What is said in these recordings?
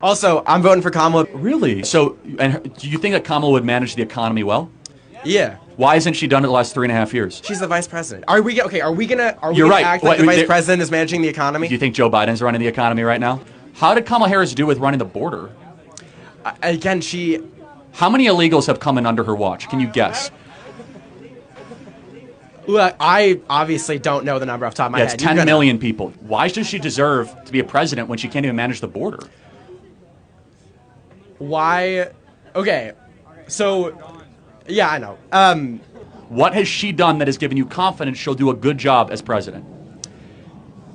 Also, I'm voting for Kamala. Really? So, and do you think that Kamala would manage the economy well? Yeah. Why hasn't she done it the last 3.5 years? She's the vice president. Are we okay? Are we gonna You're right. act like the vice president is managing the economy? Do you think Joe Biden's running the economy right now? How did Kamala Harris do with running the border? Again, How many illegals have come in under her watch? Can you guess? Look, I obviously don't know the number off the top of my Yeah, head. it's 10 million people. Why does she deserve to be a president when she can't even manage the border? Why? Okay, so yeah, I know. What has she done that has given you confidence she'll do a good job as president?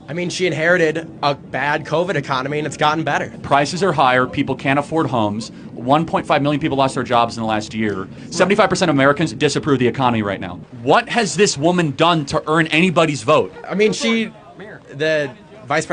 I mean, she inherited a bad COVID economy, and it's gotten better. Prices are higher. People can't afford homes. 1.5 million people lost their jobs in the last year. 75% of Americans disapprove of the economy right now. What has this woman done to earn anybody's vote? I mean, she was the vice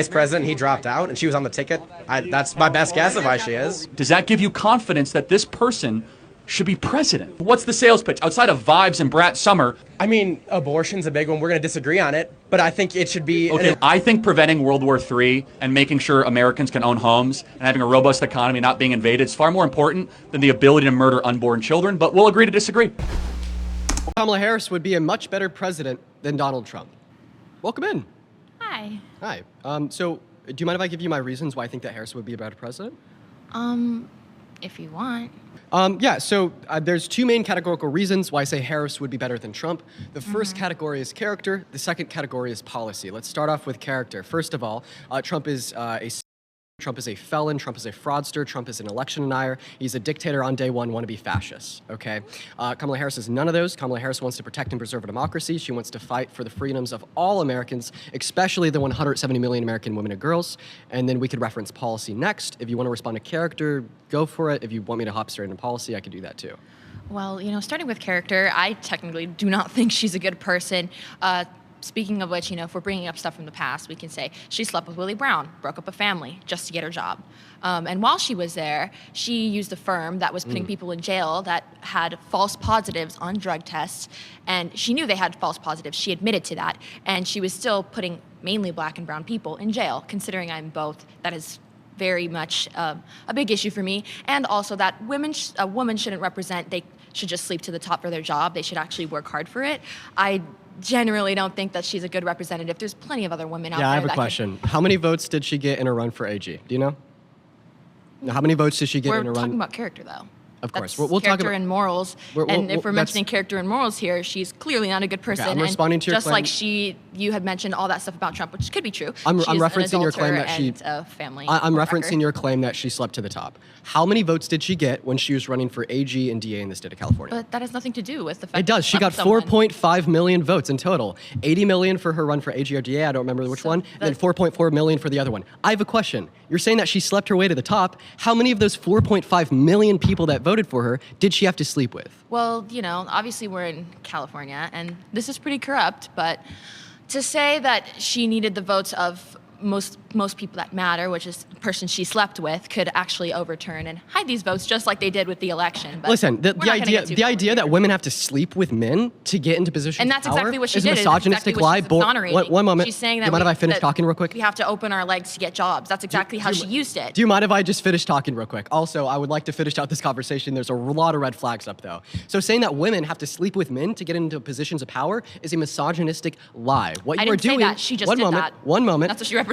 president, and he dropped out, and she was on the ticket. That's my best guess of why she is. Does that give you confidence that this person should be president? What's the sales pitch? Outside of vibes and Brat Summer. I mean, abortion's a big one. We're going to disagree on it, but I think it should be... Okay, I think preventing World War III and making sure Americans can own homes and having a robust economy not being invaded is far more important than the ability to murder unborn children, but we'll agree to disagree. Kamala Harris would be a much better president than Donald Trump. Welcome in. Hi. Hi. So, do you mind if I give you my reasons why I think that Harris would be a better president? If you want. Yeah, so there's two main categorical reasons why I say Harris would be better than Trump. The first category is character. The second category is policy. Let's start off with character. First of all, Trump is a felon, Trump is a fraudster, Trump is an election denier, he's a dictator on day one, wannabe fascist, okay? Kamala Harris is none of those. Kamala Harris wants to protect and preserve a democracy. She wants to fight for the freedoms of all Americans, especially the 170 million American women and girls. And then we could reference policy next. If you want to respond to character, go for it. If you want me to hop straight into policy, I could do that too. Well, starting with character, I technically do not think she's a good person. Speaking of which, if we're bringing up stuff from the past, we can say she slept with Willie Brown, broke up a family just to get her job. And while she was there, she used a firm that was putting people in jail that had false positives on drug tests. And she knew they had false positives. She admitted to that. And she was still putting mainly black and brown people in jail. Considering I'm both, that is very much a big issue for me. And also that a woman shouldn't represent, they should just sleep to the top for their job. They should actually work hard for it. I generally don't think that she's a good representative. There's plenty of other women out there. Yeah, I have a question. How many votes did she get in a run for AG? Do you know? Now, how many votes did she get in a run? We're talking about character, though. Of course. We'll talk about character and morals. And if we're mentioning character and morals here, she's clearly not a good person. Okay, I'm responding to your just claim. Like you had mentioned all that stuff about Trump, which could be true. I'm She's referencing your claim an that she. and a family. I'm referencing your claim that she slept to the top. How many votes did she get when she was running for AG and DA in the state of California? But that has nothing to do with the fact. It does. She got 4.5 million votes in total. 80 million for her run for AG or DA. I don't remember which one. And then 4.4 million for the other one. I have a question. You're saying that she slept her way to the top. How many of those 4.5 million people that voted for her did she have to sleep with? Well, obviously we're in California, and this is pretty corrupt, but to say that she needed the votes of most people that matter, which is the person she slept with, could actually overturn and hide these votes just like they did with the election. But listen, the idea that women have to sleep with men to get into positions and that's of power exactly what she is did. a misogynistic lie. One moment. She's saying that do you mind if I finish talking real quick? We have to open our legs to get jobs. That's exactly how she used it. Do you mind if I just finish talking real quick? Also, I would like to finish out this conversation. There's a lot of red flags up, though. So saying that women have to sleep with men to get into positions of power is a misogynistic lie. What you are doing? Say that. She just did that. One moment. That's what she represents.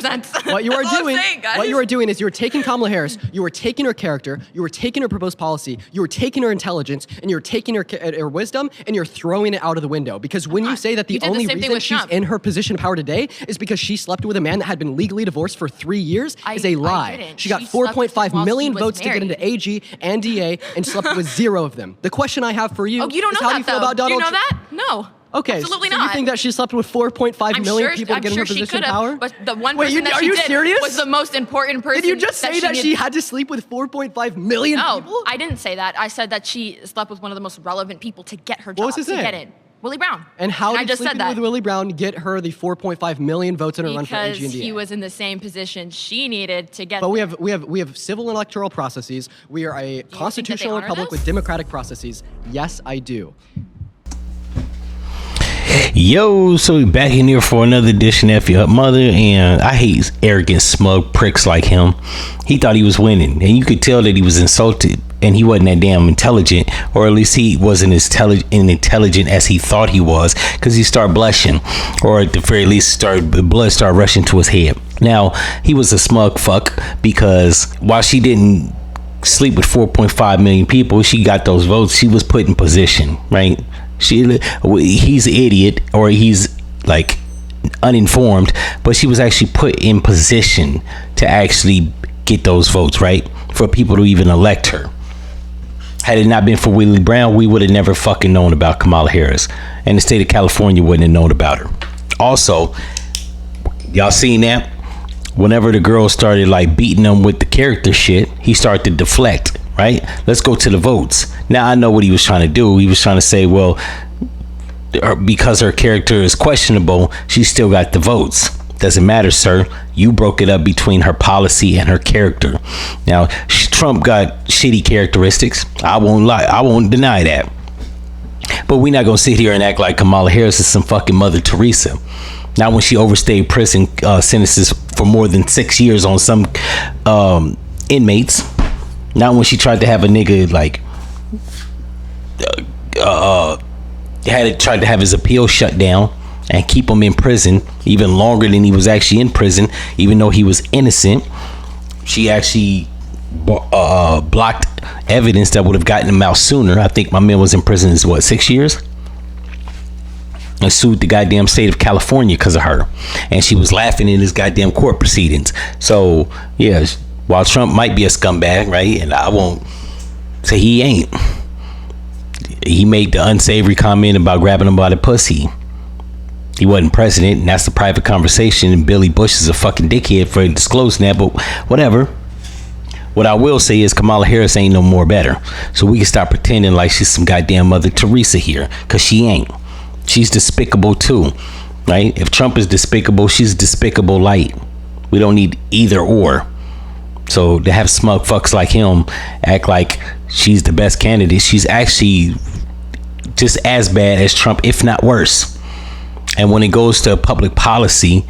What you are doing? What you are doing is you are taking Kamala Harris, you are taking her character, you are taking her proposed policy, you are taking her intelligence, and you're taking her wisdom, and you're throwing it out of the window. Because when you say that the only reason she's in her position of power today is because she slept with a man that had been legally divorced for 3 years is a lie. She got 4.5 million votes to get into AG and DA and slept with 0 of them. The question I have for you you don't is know how that, do you feel about Donald Trump? Do you know that? No. Okay, absolutely so not. you think that she slept with 4.5 million people to get in her position of power? But the one person that she did was the most important person. Did you just say that she had to sleep with 4.5 million people? No, I didn't say that. I said that she slept with one of the most relevant people to get her job. What was his name? Get in. Willie Brown. And how did sleeping with Willie Brown get her the 4.5 million votes in her run for AG and DA? Because he was in the same position she needed to get. But we have civil and electoral processes. We are a constitutional republic with democratic processes. Yes, I do. Yo, so we back in here for another edition of F-ya-Motha, and I hate arrogant, smug pricks like him. He thought he was winning, and you could tell that he was insulted, and he wasn't that damn intelligent, or at least he wasn't as intelligent as he thought he was, because he started blushing, or at the very least, blood started rushing to his head. Now, he was a smug fuck, because while she didn't sleep with 4.5 million people, she got those votes. She was put in position, right? He's an idiot, or he's like uninformed, but she was actually put in position to actually get those votes, right? For people to even elect her. Had it not been for Willie Brown, we would have never fucking known about Kamala Harris, and the state of California wouldn't have known about her. Also, y'all seen that? Whenever the girl started like beating him with the character shit, he started to deflect, right? Let's go to the votes. Now I know what he was trying to do. He was trying to say, well, because her character is questionable, she still got the votes. Doesn't matter, sir. You broke it up between her policy and her character. Now, Trump got shitty characteristics. I won't lie. I won't deny that. But we're not going to sit here and act like Kamala Harris is some fucking Mother Teresa. Not when she overstayed prison sentences for more than 6 years on some inmates. Not when she tried to have a nigga like tried to have his appeal shut down and keep him in prison even longer than he was actually in prison, even though he was innocent. She actually blocked evidence that would have gotten him out sooner. I think my man was in prison is what, 6 years? And sued the goddamn state of California because of her, and she was laughing in his goddamn court proceedings. So yeah, while Trump might be a scumbag, right, and I won't say he ain't, he made the unsavory comment about grabbing him by the pussy. He wasn't president, and that's a private conversation, and Billy Bush is a fucking dickhead for disclosing that, but whatever. What I will say is Kamala Harris ain't no more better, so we can stop pretending like she's some goddamn Mother Teresa here, because she ain't. She's despicable too, right? If Trump is despicable, she's despicable light. We don't need either or. So to have smug fucks like him act like she's the best candidate, she's actually just as bad as Trump, if not worse. And when it goes to public policy,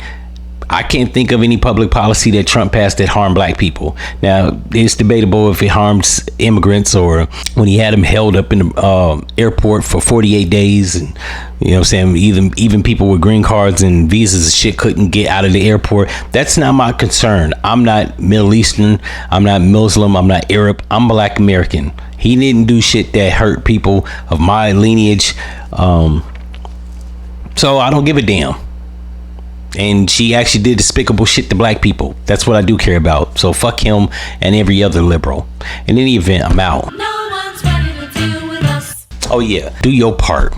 I can't think of any public policy that Trump passed that harmed black people. Now, it's debatable if it harms immigrants, or when he had them held up in the airport for 48 days. And, you know what I'm saying? Even people with green cards and visas and shit couldn't get out of the airport. That's not my concern. I'm not Middle Eastern. I'm not Muslim. I'm not Arab. I'm Black American. He didn't do shit that hurt people of my lineage. So I don't give a damn. And she actually did despicable shit to black people. That's what I do care about. So fuck him and every other liberal. In any event, I'm out. No one's ready to deal with us. Oh yeah, do your part.